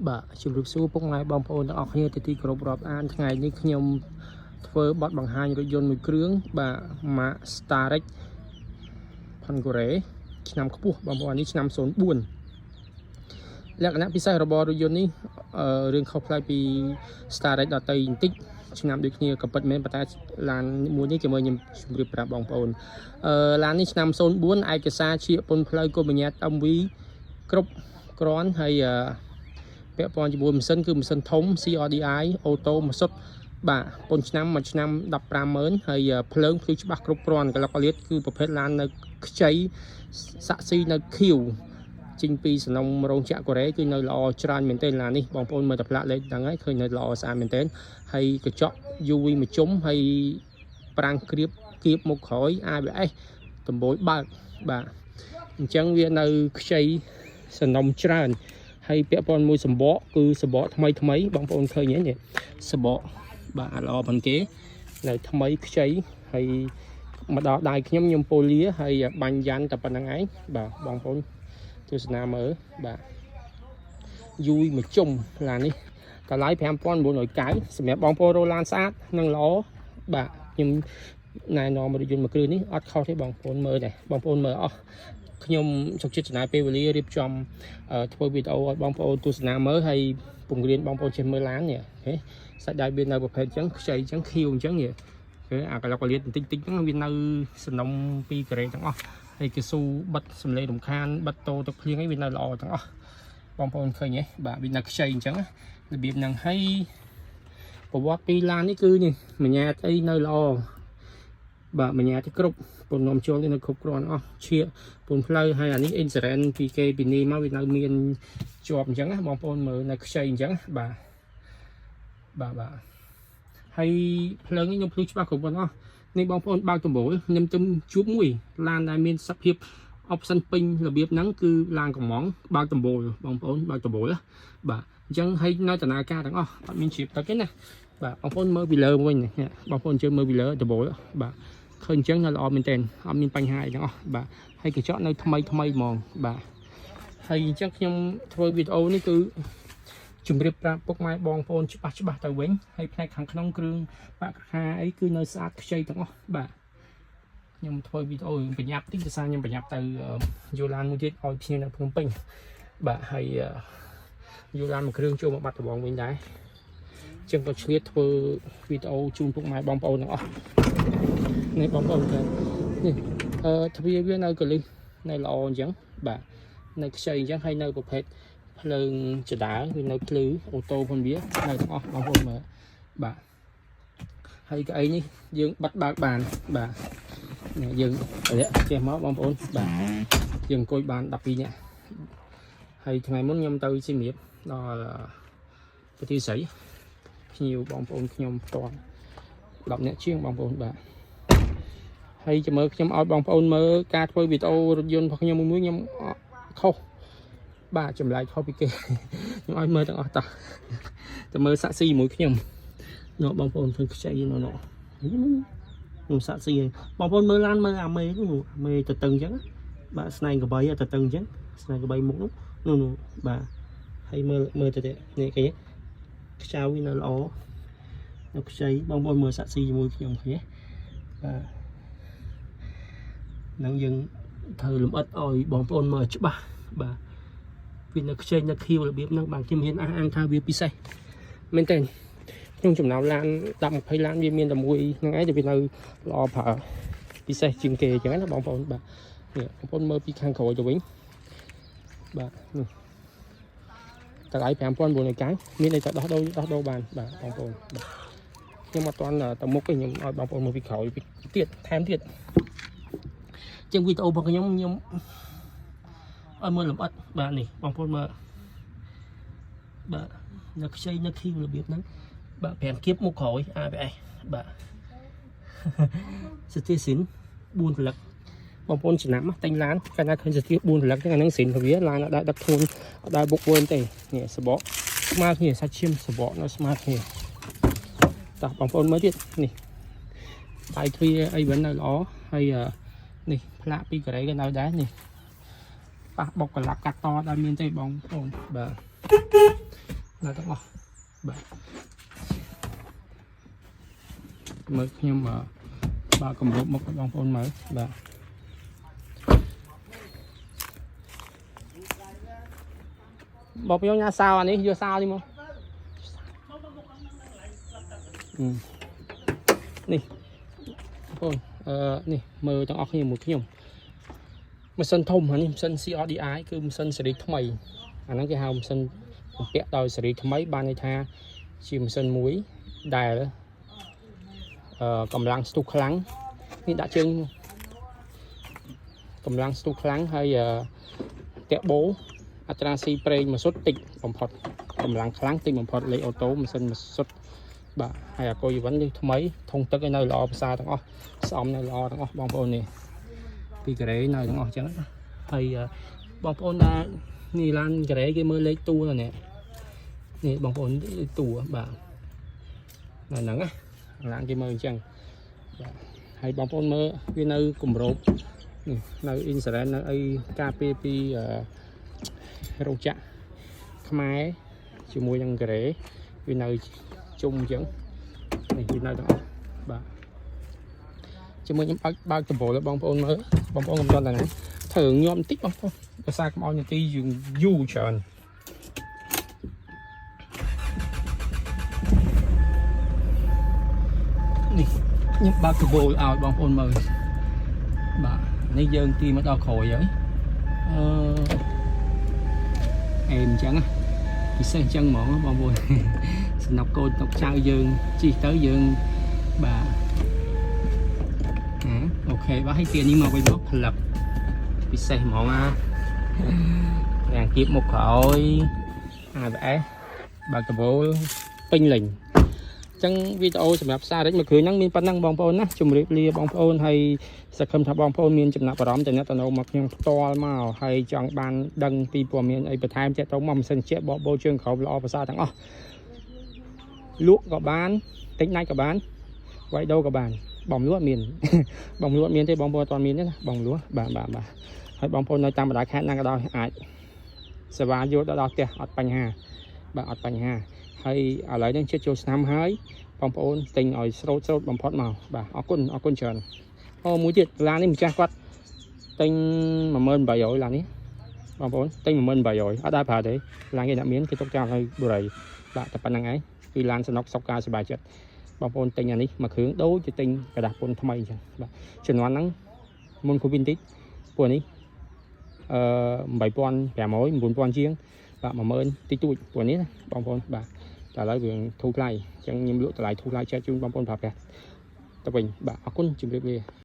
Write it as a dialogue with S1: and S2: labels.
S1: បាទជំរាបសួរពុកម៉ែបងប្អូនទាំងអស់គ្នាទីគ្រប់រាប់អានថ្ងៃនេះខ្ញុំធ្វើបទបង្ហាញរថយន្តមួយគ្រឿងបាទ Mack Starrex ផាន់កូរ៉េឆ្នាំខ្ពស់បងប្អូននេះឆ្នាំ04លក្ខណៈពិសេសរបស់រថយន្តនេះរឿងខុសប្លែកពី Starrex ដទៃបន្តិចឆ្នាំដូចគ្នាក៏ពិតមែនប៉ុន្តែឡានមួយនេះជាមួយខ្ញុំជម្រាបប្រាប់បងប្អូនឡាននេះឆ្នាំ04ឯកសារជាពន្ធផ្លូវគុំបញ្ញត្តិ MV គ្រប់គ្រាន់ហើយពាក់ព័ន្ធជាមួយម៉ាស៊ីនគឺម៉ាស៊ីនធំ CRDI អូតូម៉ាសុតបាទពន្ធឆ្នាំមួយឆ្នាំ 150,000 ហើយភ្លើងភ្លឺច្បាស់គ្រប់គ្រាន់កលកលៀតគឺប្រភេទឡាននៅខ្ចីសាក់ស៊ីនៅខៀវចេញពីសំណុំរោងចក្រកូរ៉េគឺនៅល្អច្រើនមែនទែនឡាននេះបងប្អូនមើលតែផ្លាកលេខហ្នឹងហើយឃើញនៅល្អស្អាតមែនទែនហើយកញ្ចក់ UV មួយជុំហើយប្រាំងគ្រៀបគៀបមុខក្រោយ ABS ដំបូលបើកបាទអញ្ចឹងវានៅខ្ចីសំណុំច្រើនហើយពាក់ព័ន្ធមួយសម្បកគឺសម្បកថ្មីបងប្អូនឃើញទេសម្បកបាទល្អប៉ុណ្ណេះគេនៅថ្មីខ្ចីហើយមកដល់ដៃខ្ញុំពូលាហើយបាញ់យ៉ាន់តែប៉ុណ្្នឹងឯងបាទបងប្អូនទស្សនាមើលបាទយូយមួយជុំឡាននេះតម្លៃ 5,990 សម្រាប់បងប្អូនរោឡានស្អាតនិងល្អបាទខ្ញុំណែនាំរថយន្តមួយគ្រឿងនេះអត់ខុសទេបងប្អូនមើលដែរបងប្អូនមើលអស់ខ្ញុំជោគជ័យចំណាយពេលវេលារៀបចំធ្វើវីដេអូឲ្យបងប្អូនទស្សនាមើលហើយពង្រៀនបងប្អូនចេះមើលឡាននេះសាច់ដៃវានៅប្រភេទអញ្ចឹងខ្ចីអញ្ចឹងខៀវអញ្ចឹងអាកន្លកលៀតបន្តិចហ្នឹងវានៅសំណុំពីកូរ៉េទាំងអស់ហើយកស៊ូបិទសំឡេងរំខានបិទតោទឹកភ្លៀងấyវានៅល្អទាំងអស់បងប្អូនឃើញទេបាទវានៅខ្ចីអញ្ចឹងរបៀបហ្នឹងហើយប្រវត្តិពីឡាននេះគឺនេះមញ្ញាអីនៅល្អបាទមញ្ញាទីគ្រប់ពន្ធនាំចូលនៅគ្រប់គ្រាន់អស់ឈៀកពន្ធផ្លូវហើយអានេះ insurance ពីគេពីនេះមកវានៅមានជាប់អញ្ចឹងណាបងប្អូនមើលនៅខ្ចីអញ្ចឹងបាទហើយភ្លើងនេះខ្ញុំភ្លឺច្បាស់គ្រប់គ្រាន់អស់នេះបងប្អូនបើកដំបូលខ្ញុំទៅជួបមួយឡានដែលមានសភាព option ពេញរបៀបហ្នឹងគឺឡានកំងបើកដំបូលបងប្អូនបើកដំបូលបាទអញ្ចឹងហើយនៅដំណើរការទាំងអស់អត់មានជ្រាបទឹកទេណាបាទបងប្អូនមើលពីលើវិញបងប្អូនជឿមើលពីលើដំបូលបាទឃើញអញ្ចឹងនៅល្អមែនទែនអត់មានបញ្ហាអីទាំងអស់បាទហើយកញ្ចក់នៅថ្មីហ្មងបាទហើយអញ្ចឹងខ្ញុំធ្វើវីដេអូនេះគឺជម្រាបប្រាប់ពុកម៉ែបងប្អូនច្បាស់ទៅវិញហើយផ្នែកខាងក្នុងគ្រឿងបាក់ខាអីគឺនៅស្អាតខ្ចីទាំងអស់បាទខ្ញុំធ្វើវីដេអូបញ្ញាប់តិចដោយសារខ្ញុំបញ្ញាប់ទៅយូឡានមួយទៀតឲ្យភ្ញៀវនៅភ្នំពេញបាទហើយយូឡានមួយគ្រឿងចូលមកបាត់ដំបងវិញដែរចឹងក៏ឆ្លៀតធ្វើវីដេអូជូនពុកម៉ែបងប្អូនទាំងអស់នេះបងប្អូននេះទ្វារវានៅកលិះនៅល្អអញ្ចឹងបាទនៅខ្ចីអញ្ចឹងហើយនៅប្រភេទភ្លើងចដាវានៅភ្លឺអូតូផងវានៅទាំងអស់បងប្អូនមើលបាទហើយកៅអីនេះយើងបិទបើកបានបាទយើងរយៈចេះមកបងប្អូនបាទយើងអង្គុយបាន12នាក់ហើយថ្ងៃមុនខ្ញុំទៅសៀមរាបដល់ប្រទេសស្រីភ្ញៀវបងប្អូនខ្ញុំផ្ទាល់10នាក់ជាងបងប្អូនបាទហើយចាំមើលខ្ញុំឲ្យបងប្អូនមើលការធ្វើវីដេអូរថយន្តរបស់ខ្ញុំមួយខ្ញុំខុសបាទចម្លែកខុសពីគេខ្ញុំឲ្យមើលទាំងអស់តោះតែមើលសាក់ស៊ីជាមួយខ្ញុំនោះបងប្អូនឃើញខ្ចីនោះខ្ញុំសាក់ស៊ីបងប្អូនមើលឡានមើលអាមេទៅតឹងអញ្ចឹងបាទស្នែងកបីទៅតឹងអញ្ចឹងស្នែងកបីមុខនោះបាទហើយមើលទៅនេះគេខ្ចៅវានៅល្អនៅខ្ចីបងប្អូនមើលសាក់ស៊ីជាមួយខ្ញុំឃើញបាទនឹងយើងធ្វើលម្អិតឲ្យបងប្អូនមើលច្បាស់បាទវានៅខ្ចីនៅខៀវរបៀបហ្នឹងបាទខ្ញុំហ៊ានអះអាងថាវាពិសេសមែនតើក្នុងចំណោមឡាន10-20ឡានវាមានតែមួយហ្នឹងឯងតែវានៅល្អប្រើពិសេសជាងគេអញ្ចឹងណាបងប្អូនបាទនេះបងប្អូនមើលពីខាងក្រោយទៅវិញបាទនេះតម្លៃ 5,990 មានអីក៏ដោះដូរបានបាទបងប្អូនបាទខ្ញុំអត់ទាន់ទៅមុខទេខ្ញុំឲ្យបងប្អូនមើលពីក្រោយទៀតថែមទៀតជាងវីដេអូរបស់ខ្ញុំឲ្យមើលលម្អិតបាទនេះបងប្អូនមើលបាទនៅខ្ចីនៅខៀវរបៀបហ្នឹងបាទ5គៀបមុខក្រោយ ABS បាទស្ទះស៊ីន4រលឹកបងប្អូនចំណាំតែញឡានកាលណាឃើញស្ទះ4រលឹកហ្នឹងអាហ្នឹងស៊ីនរបស់វាឡានអត់ដឹកធូនអត់ដើរបុកវឿនទេនេះសបកស្មើគ្នាសាច់ឈាមសបកនៅស្មើគ្នាតោះបងប្អូនមើលទៀតនេះដៃទ្វារអីវិញនៅល្អហើយនេះផ្លាកពីកូរ៉េក៏នៅដែរនេះប៉ះបុកកន្លះកាត់តដល់មានទេបងប្អូនបាទ នៅទាំងអស់បាទមើលខ្ញុំបើគម្របមុខបងប្អូនមើលបាទបងប្អូនញ៉ាសោអានេះយកសោនេះមកនេះបងនេះមើលទាំងអស់គ្នាមួយខ្ញុំម៉ាស៊ីនធំអានេះម៉ាស៊ីន CRDI គឺម៉ាស៊ីនស៊េរីថ្មីអាហ្នឹងគេហៅម៉ាស៊ីនបំពាក់ដោយស៊េរីថ្មីបានន័យថាជាម៉ាស៊ីនមួយដែលកម្លាំងស្ទុះខ្លាំងនេះដាក់ជើងកម្លាំងស្ទុះខ្លាំងហើយតាក់បូអត្រាស៊ីប្រេងមួយសុទ្ធតិចបំផុតកម្លាំងខ្លាំងតិចបំផុតលេខអូតូម៉ាស៊ីនមួយសុទ្ធបាទហើយអាកុយវ៉ាន់នេះថ្មីធុងទឹកឲ្យនៅល្អផ្សារទាំងអស់ស្អំនៅល្អទាំងអស់បងប្អូននេះពីការ៉េនៅទាំងអស់អញ្ចឹងហើយបងប្អូនដែលនេះឡានការ៉េគេមើលលេខតួនេះនេះបងប្អូនលេខតួបាទហ្នឹងណាឡានគេមើលអញ្ចឹងបាទហើយបងប្អូនមើលវានៅគម្របនេះនៅ insurance នៅអីការពារពីរោងចក្រខ្មែរជាមួយនឹងការ៉េវានៅជុំអញ្ចឹងនេះវានៅទាំងអស់បាទជាមួយខ្ញុំបើកដំបូលឲ្យបងប្អូនមើលបងប្អូនកុំតន់តែណាធ្វើញាប់បន្តិចបងប្អូនភាសាកំអល់នាទីយូរច្រើននេះខ្ញុំបើកដំបូលឲ្យបងប្អូនមើលបាទនេះយើងទីមកដល់ក្រោយហើយអេមអញ្ចឹងណាពិសេសអញ្ចឹងហ្មងបងប្អូនសំណប់កូនតុកចៅយើងជិះទៅយើងបាទអូខេបាទហើយទៀតនេះមកវិញមកផលិតពិសេសហ្មងរាងគៀបមុខក្រោយ ABS បើកដំបូលពេញលេញអញ្ចឹងវីដេអូសម្រាប់សាររិចមួយគ្រឿងហ្នឹងមានប៉ុណ្ណឹងបងប្អូនណាជម្រាបលាបងប្អូនហើយសង្ឃឹមថាបងប្អូនមានចំណាប់អារម្មណ៍ទៅទៅមកខ្ញុំផ្ទាល់មកហើយចង់បានដឹងពីព័ត៌មានអីបន្ថែមទៀតទៅមកម៉ាស៊ីនជែកបកបោជើងក្រោមល្អប្រសើរទាំងអស់លក់ក៏បានទិញដាច់ក៏បានវាយដូរក៏បានបងលក់មានបងលក់មានទេបងប្អូនអត់មានទេណាបងលក់បាទហើយបងប្អូននៅតាមបណ្ដាខេត្តណាក៏ដោយអាចសេវាយកទៅដល់ផ្ទះអត់បញ្ហាបាទអត់បញ្ហាហើយឥឡូវនេះជិតចូលឆ្នាំហើយបងប្អូនទិញឲ្យស្រូតបំផុតមកបាទអរគុណច្រើនមួយទៀតឡាននេះម្ចាស់គាត់ទិញ 18000 ឡាននេះបងប្អូនទិញ 18000 អត់ដែរប្រើទេឡានគេអ្នកមានគេទុកចោលឲ្យបុរីបាទតែប៉ុណ្្នឹងឯងគឺឡានសំណុកសុខការសុបាយចិត្តបងប្អូនទិញអានេះមួយគ្រឿងដូចជាទិញกระดาษពុនថ្មីអញ្ចឹងបាទជំនាន់ហ្នឹងមុនគូវិនតិចពួកនេះ8500 9000ជាងបាទ10000តិចតួចពួកនេះណាបងប្អូនបាទតែឥឡូវវាធូរថ្លៃអញ្ចឹងខ្ញុំលក់តម្លៃធូរថ្លៃចែកជូនបងប្អូនប្រើប្រាស់ទៅវិញបាទអរគុណជម្រាបលា